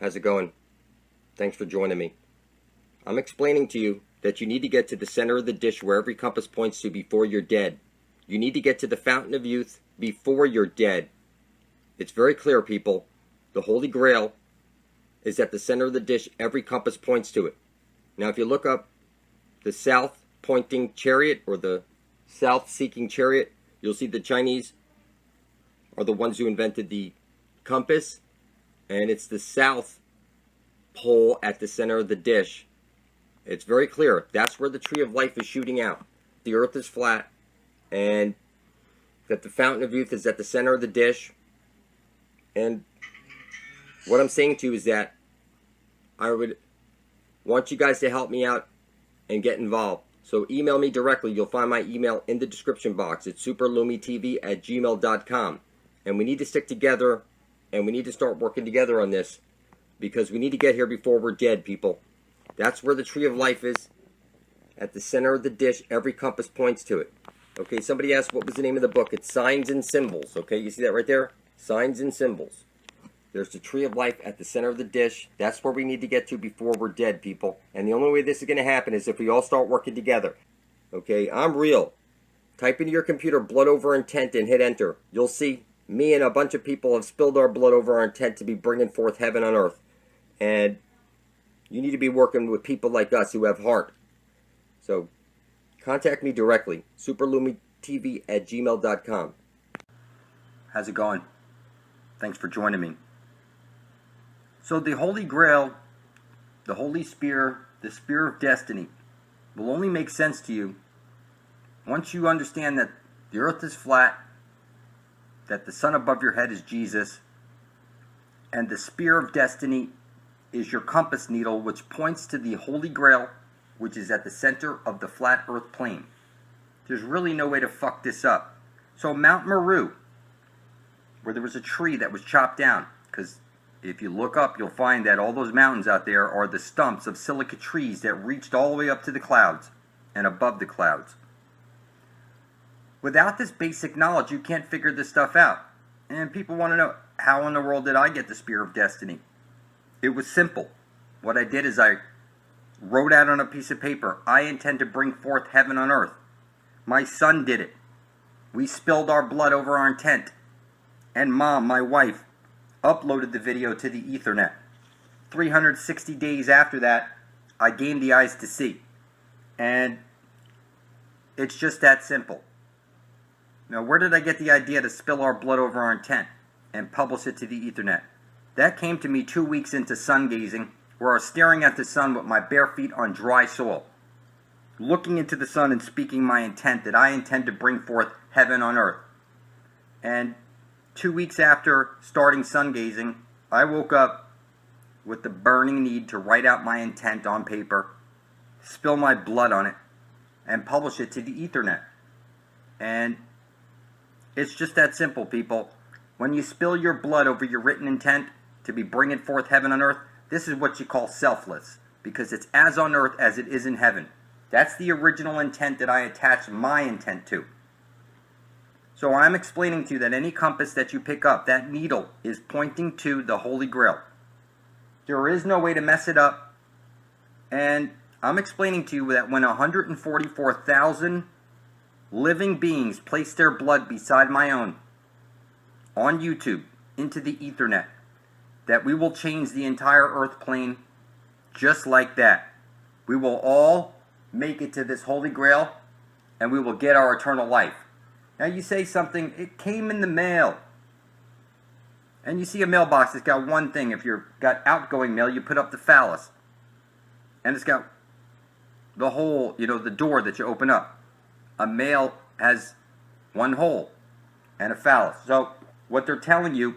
How's it going? Thanks for joining me. I'm explaining to you that you need to get to the center of the dish where every compass points to before you're dead. You need to get to the fountain of youth before you're dead. It's very clear, people. The Holy Grail is at the center of the dish every compass points to it. Now, if you look up the south pointing chariot or the south seeking chariot, you'll see the Chinese are the ones who invented the compass, and it's the south pole at the center of the dish. It's very clear. That's where the tree of life is shooting out. The earth is flat, and that the fountain of youth is at the center of the dish. And what I'm saying to you is that I would want you guys to help me out and get involved. So email me directly. You'll find my email in the description box. It's superlumitv@gmail.com. And we need to stick together, and we need to start working together on this, because we need to get here before we're dead, people. That's where the tree of life is, at the center of the dish. Every compass points to it. Okay, somebody asked what was the name of the book. It's Signs and Symbols. Okay, you see that right there? Signs and Symbols. There's the tree of life at the center of the dish. That's where we need to get to before we're dead, people. And the only way this is going to happen is if we all start working together. Okay, I'm real. Type into your computer blood over intent and hit enter. You'll see me and a bunch of people have spilled our blood over our intent to be bringing forth heaven on earth. And you need to be working with people like us who have heart. So contact me directly. superlumitv@gmail.com. How's it going? Thanks for joining me. So the Holy Grail, the Holy Spear, the Spear of Destiny will only make sense to you once you understand that the earth is flat, that the sun above your head is Jesus, and the Spear of Destiny is your compass needle, which points to the Holy Grail, which is at the center of the flat earth plane. There's really no way to fuck this up. So Mount Meru, where there was a tree that was chopped down, because if you look up, you'll find that all those mountains out there are the stumps of silica trees that reached all the way up to the clouds and above the clouds. Without this basic knowledge, you can't figure this stuff out. And people want to know, how in the world did I get the Spear of Destiny? It was simple. What I did is I wrote out on a piece of paper, I intend to bring forth heaven on earth. My son did it. We spilled our blood over our intent. And Mom, my wife, uploaded the video to the Ethernet. 360 days after that, I gained the eyes to see. And it's just that simple. Now, where did I get the idea to spill our blood over our intent and publish it to the Ethernet? That came to me 2 weeks into sun gazing, where I was staring at the sun with my bare feet on dry soil, looking into the sun and speaking my intent that I intend to bring forth heaven on earth. And 2 weeks after starting sun gazing, I woke up with the burning need to write out my intent on paper, spill my blood on it, and publish it to the Ethernet. And it's just that simple, people. When you spill your blood over your written intent to be bringing forth heaven on earth, this is what you call selfless, because it's as on earth as it is in heaven. That's the original intent that I attached my intent to. So I'm explaining to you that any compass that you pick up, that needle is pointing to the Holy Grail. There is no way to mess it up. And I'm explaining to you that when 144,000 living beings place their blood beside my own on YouTube into the Ethernet, that we will change the entire earth plane just like that. We will all make it to this Holy Grail, and we will get our eternal life. Now you say something, it came in the mail. And you see a mailbox that's got one thing. If you've got outgoing mail, you put up the phallus. And it's got the hole, the door that you open up. A mail has one hole and a phallus. So what they're telling you,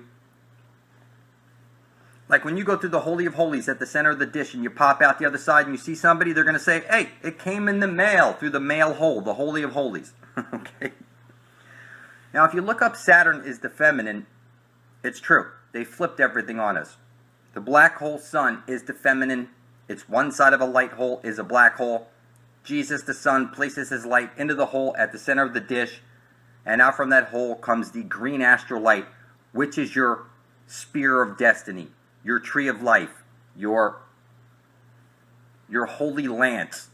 like when you go through the Holy of Holies at the center of the dish and you pop out the other side and you see somebody, they're going to say, hey, it came in the mail through the mail hole, the Holy of Holies. Okay. Now, if you look up Saturn is the feminine, it's true. They flipped everything on us. The black hole sun is the feminine. It's one side of a light hole is a black hole. Jesus, the sun, places his light into the hole at the center of the dish. And out from that hole comes the green astral light, which is your spear of destiny, your tree of life, your holy lance.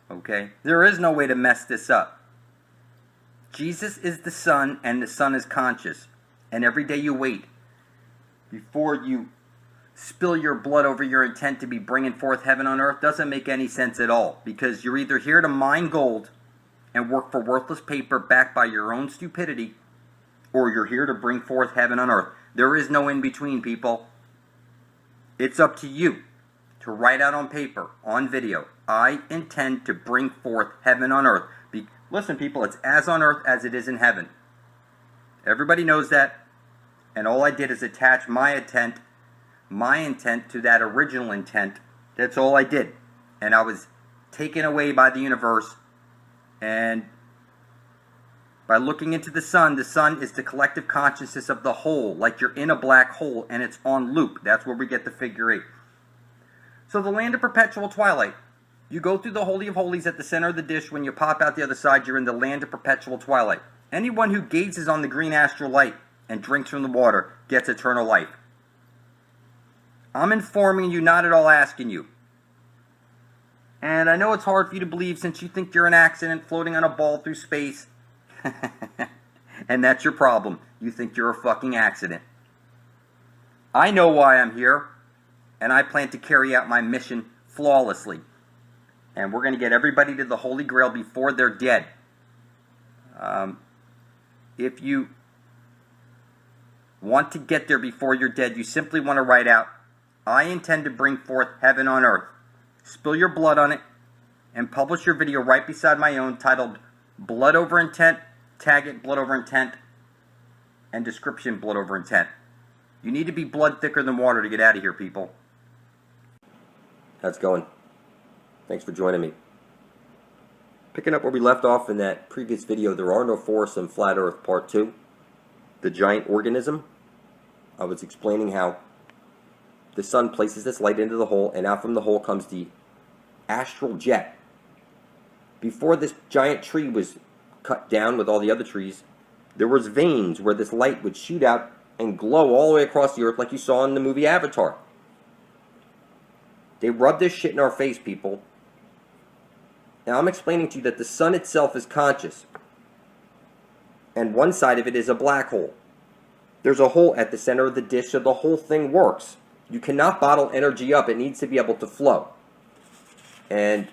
Okay? There is no way to mess this up. Jesus is the Son, and the Son is conscious. And every day you wait, before you spill your blood over your intent to be bringing forth heaven on earth, doesn't make any sense at all. Because you're either here to mine gold and work for worthless paper backed by your own stupidity, or you're here to bring forth heaven on earth. There is no in between, people. It's up to you to write out on paper, on video, I intend to bring forth heaven on earth. Listen, people, it's as on earth as it is in heaven. Everybody knows that. And all I did is attach my intent to that original intent. That's all I did. And I was taken away by the universe. And by looking into the sun is the collective consciousness of the whole. Like you're in a black hole and it's on loop. That's where we get the figure 8. So the land of perpetual twilight. You go through the Holy of Holies at the center of the dish. When you pop out the other side, you're in the land of perpetual twilight. Anyone who gazes on the green astral light and drinks from the water gets eternal life. I'm informing you, not at all asking you. And I know it's hard for you to believe since you think you're an accident floating on a ball through space. And that's your problem. You think you're a fucking accident. I know why I'm here. And I plan to carry out my mission flawlessly. And we're going to get everybody to the Holy Grail before they're dead. If you want to get there before you're dead, you simply want to write out, I intend to bring forth heaven on earth. Spill your blood on it, and publish your video right beside my own, titled Blood Over Intent, tag it Blood Over Intent, and description Blood Over Intent. You need to be blood thicker than water to get out of here, people. How's it going? Thanks for joining me. Picking up where we left off in that previous video, There Are No Forests in Flat Earth Part 2, the giant organism. I was explaining how the sun places this light into the hole, and out from the hole comes the astral jet. Before this giant tree was cut down with all the other trees, there was veins where this light would shoot out and glow all the way across the earth like you saw in the movie Avatar. They rub this shit in our face, people. Now I'm explaining to you that the sun itself is conscious. And one side of it is a black hole. There's a hole at the center of the dish, so the whole thing works. You cannot bottle energy up. It needs to be able to flow. And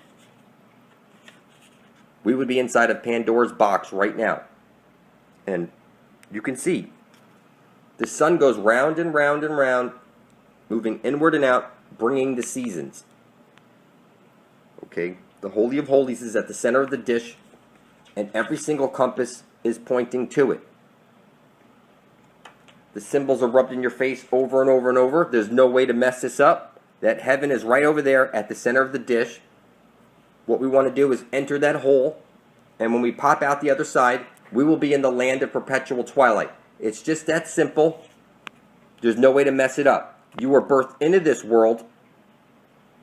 we would be inside of Pandora's box right now. And you can see the sun goes round and round and round, moving inward and out, bringing the seasons. Okay, the Holy of Holies is at the center of the dish, and every single compass is pointing to it. The symbols are rubbed in your face over and over and over. There's no way to mess this up. That heaven is right over there at the center of the dish. What we want to do is enter that hole, and when we pop out the other side, we will be in the land of perpetual twilight. It's just that simple. There's no way to mess it up. You were birthed into this world,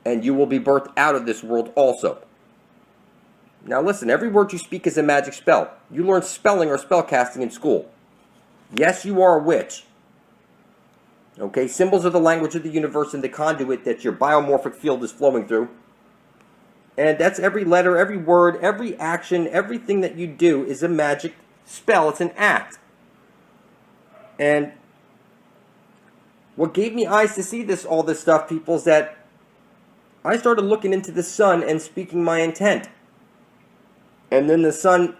and you will be birthed out of this world also. Now listen, every word you speak is a magic spell. You learn spelling or spellcasting in school. Yes, you are a witch. Okay, symbols are the language of the universe and the conduit that your biomorphic field is flowing through. And that's every letter, every word, every action, everything that you do is a magic spell. It's an act. And what gave me eyes to see all this stuff, people, is that I started looking into the sun and speaking my intent. And then the sun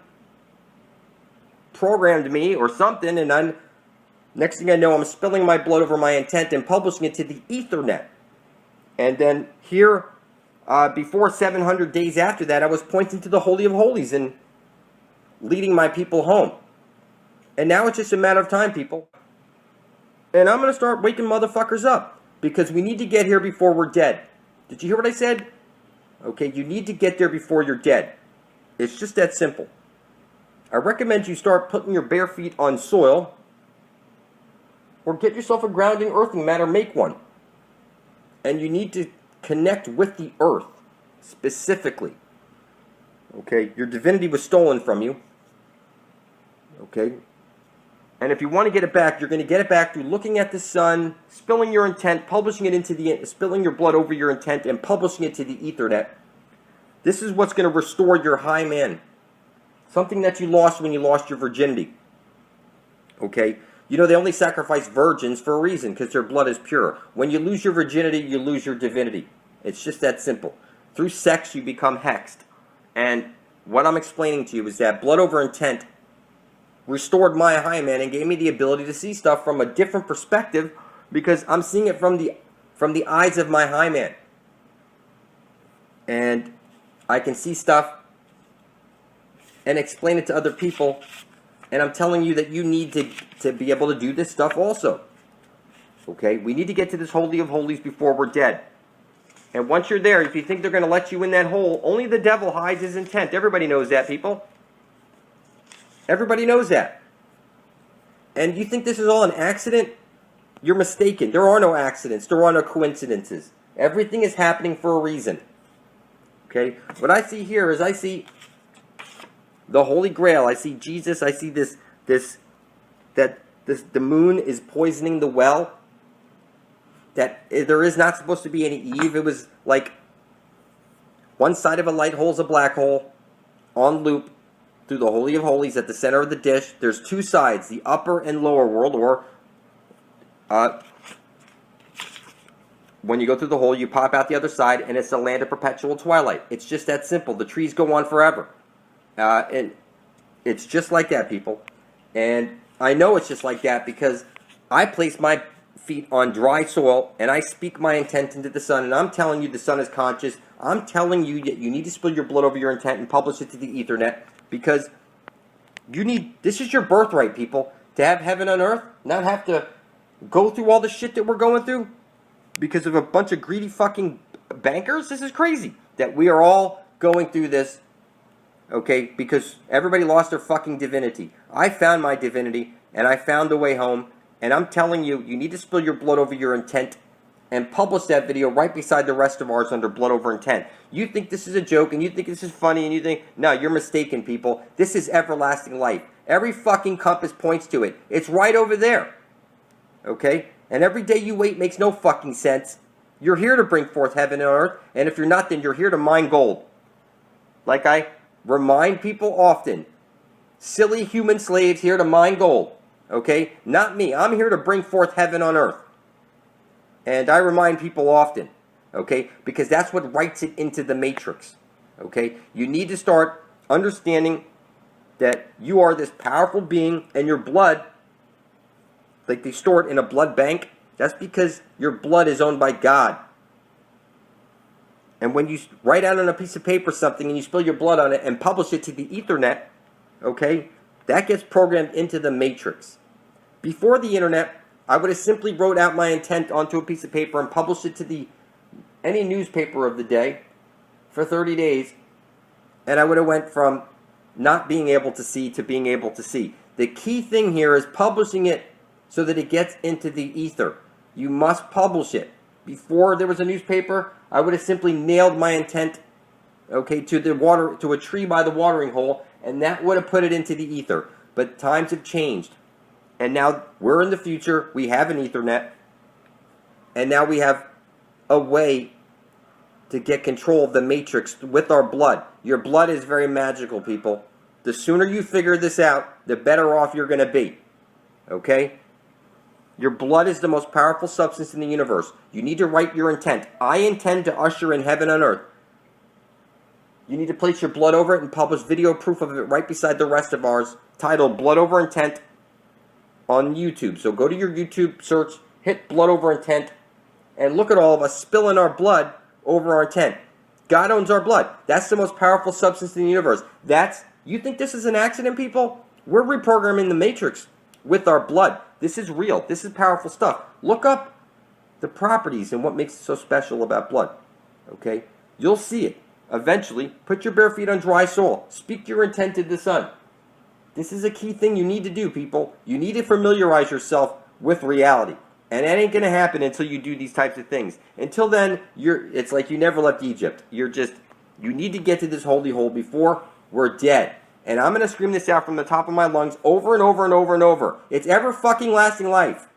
programmed me or something, and next thing I know, I'm spilling my blood over my intent and publishing it to the Ethernet. And then here, before 700 days after that, I was pointing to the Holy of Holies and leading my people home. And now it's just a matter of time, people. And I'm going to start waking motherfuckers up, because we need to get here before we're dead. Did you hear what I said? Okay, you need to get there before you're dead. It's just that simple. I recommend you start putting your bare feet on soil, or get yourself a grounding earthing mat or make one. And you need to connect with the earth, specifically. Okay, your divinity was stolen from you. Okay, And if you want to get it back, you're going to get it back through looking at the sun, spilling your intent, publishing it into spilling your blood over your intent, and publishing it to the Ethernet. This is what's going to restore your high man. Something that you lost when you lost your virginity. Okay? You know, they only sacrifice virgins for a reason, because their blood is pure. When you lose your virginity, you lose your divinity. It's just that simple. Through sex, you become hexed. And what I'm explaining to you is that blood over intent restored my high man and gave me the ability to see stuff from a different perspective, because I'm seeing it from the eyes of my high man. And I can see stuff and explain it to other people. And I'm telling you that you need to be able to do this stuff also. Okay? We need to get to this Holy of Holies before we're dead. And once you're there, if you think they're going to let you in that hole, only the devil hides his intent. Everybody knows that, people. Everybody knows that. And you think this is all an accident? You're mistaken. There are no accidents. There are no coincidences. Everything is happening for a reason. Okay? What I see here is I see the Holy Grail. I see Jesus. I see the moon is poisoning the well. That there is not supposed to be any Eve. It was like one side of a light hole is a black hole on loop through the Holy of Holies at the center of the dish. There's two sides, the upper and lower world, or when you go through the hole, you pop out the other side, and it's the land of perpetual twilight. It's just that simple. The trees go on forever. And it's just like that, people. And I know it's just like that because I place my feet on dry soil, and I speak my intent into the sun, and I'm telling you the sun is conscious. I'm telling you that you need to spill your blood over your intent and publish it to the Ethernet, because this is your birthright, people, to have heaven on earth, not have to go through all the shit that we're going through because of a bunch of greedy fucking bankers. This is crazy that we are all going through this, okay, because everybody lost their fucking divinity. I found my divinity, and I found the way home. And I'm telling you, you need to spill your blood over your intent and publish that video right beside the rest of ours under blood over intent. You think this is a joke, and you think this is funny, and you think, no, you're mistaken, people. This is everlasting life. Every fucking compass points to it. It's right over there. Okay? And every day you wait makes no fucking sense. You're here to bring forth heaven and earth, and if you're not, then you're here to mine gold. Like I remind people often, silly human slaves here to mine gold. Okay? Not me. I'm here to bring forth heaven on earth. And I remind people often. Okay? Because that's what writes it into the matrix. Okay? You need to start understanding that you are this powerful being, and your blood, like they store it in a blood bank, that's because your blood is owned by God. And when you write out on a piece of paper something and you spill your blood on it and publish it to the Ethernet, okay, that gets programmed into the matrix. Before the internet, I would have simply wrote out my intent onto a piece of paper and published it to any newspaper of the day for 30 days, and I would have went from not being able to see to being able to see. The key thing here is publishing it so that it gets into the ether. You must publish it. Before there was a newspaper, I would have simply nailed my intent, okay, to a tree by the watering hole, and that would have put it into the ether. But times have changed, and now we're in the future. We have an Ethernet, and now we have a way to get control of the matrix with our blood. Your blood is very magical, people. The sooner you figure this out, the better off you're going to be. Okay? Your blood is the most powerful substance in the universe. You need to write your intent. I intend to usher in heaven on earth. You need to place your blood over it and publish video proof of it right beside the rest of ours, titled Blood Over Intent on YouTube. So go to your YouTube search, hit Blood Over Intent, and look at all of us spilling our blood over our intent. God owns our blood. That's the most powerful substance in the universe. You think this is an accident, people? We're reprogramming the matrix with our blood. This is real. This is powerful stuff. Look up the properties and what makes it so special about blood. Okay? You'll see it. Eventually, put your bare feet on dry soil. Speak your intent to the sun. This is a key thing you need to do, people. You need to familiarize yourself with reality. And that ain't going to happen until you do these types of things. Until then, it's like you never left Egypt. You need to get to this holy hole before we're dead. And I'm going to scream this out from the top of my lungs over and over and over and over. It's ever fucking lasting life.